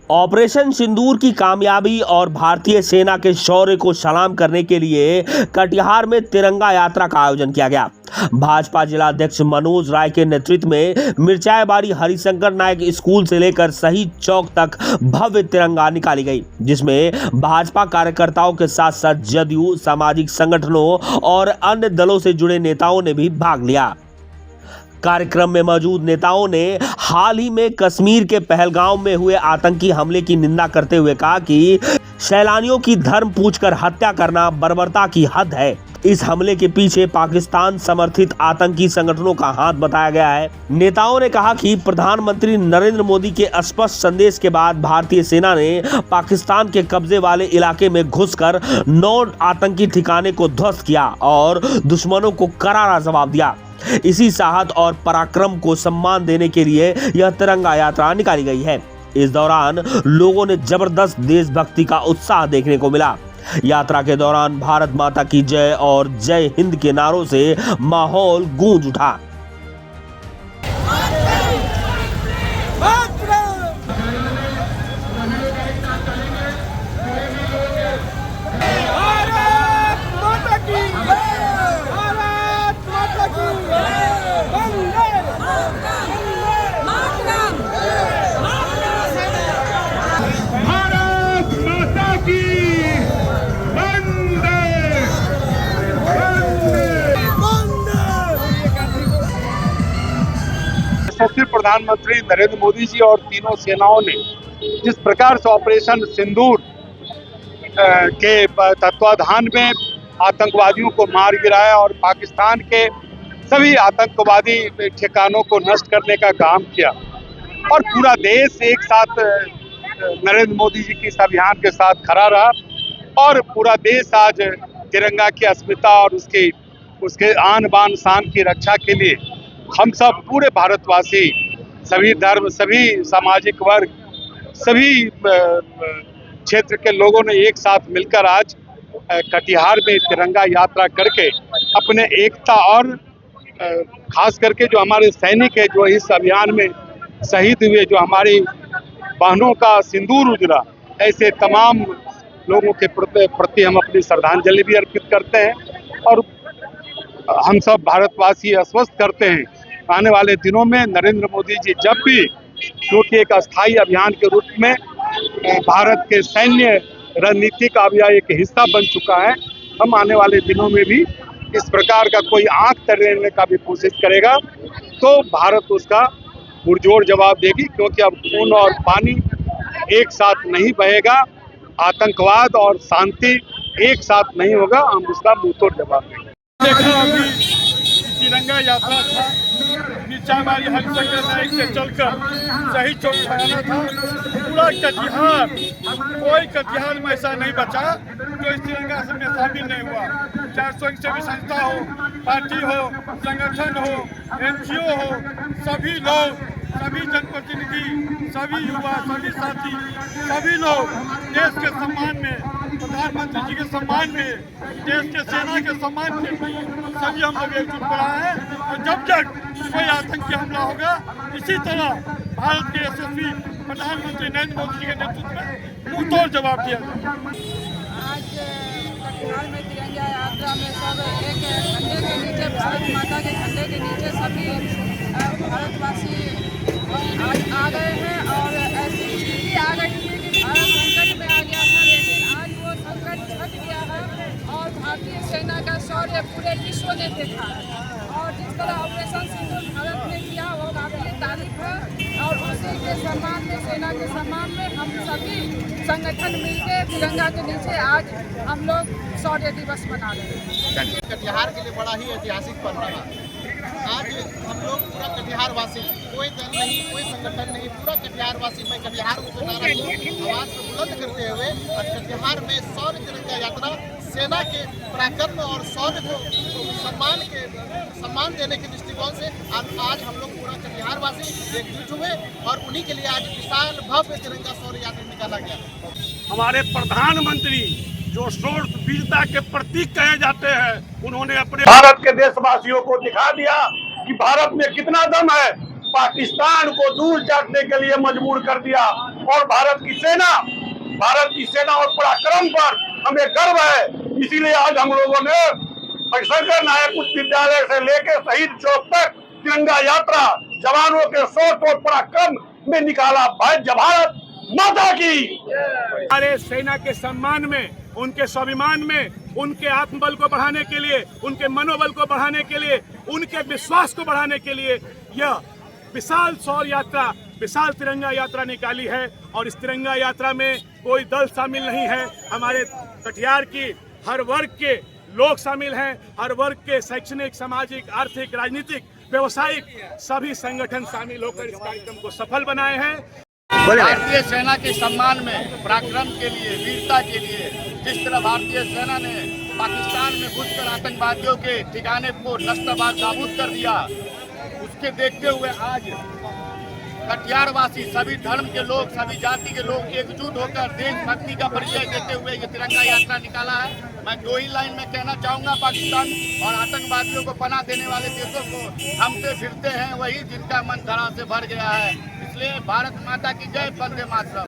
Operation सिंदूर की कामयाबी और भारतीय सेना के शौर्य को सलाम करने के लिए कटिहार में तिरंगा यात्रा का आयोजन किया गया। भाजपा जिला अध्यक्ष मनोज राय के नेतृत्व में मिर्चाईबाड़ी हरिशंकर नायक स्कूल से लेकर शहीद चौक तक भव्य तिरंगा निकाली गई, जिसमें भाजपा कार्यकर्ताओं के साथ साथ जदयू, सामाजिक संगठनों और अन्य दलों से जुड़े नेताओं ने भी भाग लिया। कार्यक्रम में मौजूद नेताओं ने हाल ही में कश्मीर के पहलगाम में हुए आतंकी हमले की निंदा करते हुए कहा कि सैलानियों की धर्म पूछकर हत्या करना बर्बरता की हद है। इस हमले के पीछे पाकिस्तान समर्थित आतंकी संगठनों का हाथ बताया गया है। नेताओं ने कहा कि प्रधानमंत्री नरेंद्र मोदी के स्पष्ट संदेश के बाद भारतीय सेना ने पाकिस्तान के कब्जे वाले इलाके में घुसकर 9 आतंकी ठिकाने को ध्वस्त किया और दुश्मनों को करारा जवाब दिया। इसी साहस और पराक्रम को सम्मान देने के लिए यह तिरंगा यात्रा निकाली गई है। इस दौरान लोगों ने जबरदस्त देशभक्ति का उत्साह देखने को मिला। यात्रा के दौरान भारत माता की जय और जय हिंद के नारों से माहौल गूंज उठा। यशस्वी प्रधानमंत्री नरेंद्र मोदी जी और तीनों सेनाओं ने जिस प्रकार से ऑपरेशन सिंदूर के तत्वाधान में आतंकवादियों को मार गिराया और पाकिस्तान के सभी आतंकवादी ठिकानों को नष्ट करने का काम किया और पूरा देश एक साथ नरेंद्र मोदी जी के इस अभियान के साथ खड़ा रहा और पूरा देश आज तिरंगा की अस्मिता और उसके आन बान शान की रक्षा के लिए हम सब पूरे भारतवासी, सभी धर्म, सभी सामाजिक वर्ग, सभी क्षेत्र के लोगों ने एक साथ मिलकर आज कटिहार में तिरंगा यात्रा करके अपने एकता और खास करके जो हमारे सैनिक है जो इस अभियान में शहीद हुए, जो हमारी बहनों का सिंदूर उजड़ा, ऐसे तमाम लोगों के प्रति हम अपनी श्रद्धांजलि भी अर्पित करते हैं और हम सब भारतवासी आश्वस्त करते हैं आने वाले दिनों में नरेंद्र मोदी जी जब भी, क्योंकि एक अस्थायी अभियान के रूप में भारत के सैन्य रणनीति का भी एक हिस्सा बन चुका है, हम आने वाले दिनों में भी इस प्रकार का कोई आंख तरेने का भी कोशिश करेगा तो भारत उसका पुरजोर जवाब देगी, क्योंकि अब खून और पानी एक साथ नहीं बहेगा, आतंकवाद और शांति एक साथ नहीं होगा, हम उसका मुंहतोड़ जवाब देंगे। देखा अभी तिरंगा यात्रा था, मिर्चाईबाड़ी हरिशंकर नायक से चलकर शहीद चौक आना था। पूरा कटिहार, कोई कटिहार में ऐसा नहीं बचा जो इस तिरंगा में शामिल नहीं हुआ। चाहे स्वयंसेवी संस्था हो, पार्टी हो, संगठन हो, NGO हो, सभी लोग, सभी जनप्रतिनिधि, सभी युवा, सभी साथी, सभी लोग देश के सम्मान में, प्रधानमंत्री जी के सम्मान में, देश के सेना के सम्मान में सभी हम लोग एकजुट पड़ा है और जब तक कोई आतंकी हमला होगा इसी तरह भारत के यशस्वी प्रधानमंत्री नरेंद्र मोदी जी के नेतृत्व में मुंहतोड़ जवाब दिया जाएगा। आज कटिहार में तिरंगा यात्रा में सब एक झंडे के नीचे, भारत माता के झंडे के नीचे सभी भारतवासी आज आ गए हैं और ऐसी स्थिति आ गई थी कि भारत संकट में आ गया था, लेकिन आज वो संकट छट गया है और भारतीय सेना का शौर्य पूरे विश्व ने देखा है और जिस तरह ऑपरेशन सिंदूर भारत ने किया वो काबिल तारीफ है और उसी के सम्मान में, सेना के सम्मान में हम सभी संगठन मिलकर तिरंगा के नीचे आज हम लोग शौर्य दिवस मना रहे हैं। कटिहार के लिए बड़ा ही ऐतिहासिक पल रहा। आज हम लोग पूरा कटिहार वासी, कोई दल नहीं, कोई संगठन नहीं, पूरा कटिहार वासी मैं कटिहार में नारा को आवाज को बुलंद करते हुए आज कटिहार में शौर्य तिरंगा यात्रा सेना के पराक्रम और शौर्य को सम्मान देने के दृष्टिकोण से आज हम लोग पूरा कटिहार वासी एकजुट हुए और उन्हीं के लिए आज विशाल भव्य तिरंगा शौर्य यात्रा निकाला गया। हमारे प्रधानमंत्री जो शौर्य वीरता के प्रतीक कहे जाते हैं, उन्होंने अपने भारत के देशवासियों को दिखा दिया कि भारत में कितना दम है पाकिस्तान को दूर जाने के लिए मजबूर कर दिया। और भारत की सेना और पराक्रम पर हमें गर्व है। इसीलिए आज हम लोगों ने शंकर नायक उच्च विद्यालय से लेकर शहीद चौक तक तिरंगा यात्रा जवानों के शौर्य और पराक्रम में निकाला। भारत माता की। हमारे सेना के सम्मान में, उनके स्वाभिमान में, उनके आत्मबल को बढ़ाने के लिए, उनके मनोबल को बढ़ाने के लिए, उनके विश्वास को बढ़ाने के लिए यह विशाल शौर्य यात्रा, विशाल तिरंगा यात्रा निकाली है। और इस तिरंगा यात्रा में कोई दल शामिल नहीं है। हमारे कटिहार की हर वर्ग के लोग शामिल हैं। हर वर्ग के शैक्षणिक, सामाजिक, आर्थिक, राजनीतिक, व्यवसायिक सभी संगठन शामिल होकर इस कार्यक्रम को सफल बनाए हैं। भारतीय सेना के सम्मान में, पराक्रम के लिए, वीरता के लिए जिस तरह भारतीय सेना ने पाकिस्तान में घुसकर आतंकवादियों के ठिकाने को नस्ताबाद नाबूद कर दिया, उसके देखते हुए आज कटिहार वासी, सभी धर्म के लोग, सभी जाति के लोग एकजुट होकर देशभक्ति का परिचय देते हुए ये तिरंगा यात्रा निकाला है। मैं दो ही लाइन में कहना चाहूँगा, पाकिस्तान और आतंकवादियों को पनाह देने वाले देशों को हमसे फिरते हैं वही जिनका मन धड़ा से भर गया है। इसलिए भारत माता की जय, वंदे मातरम।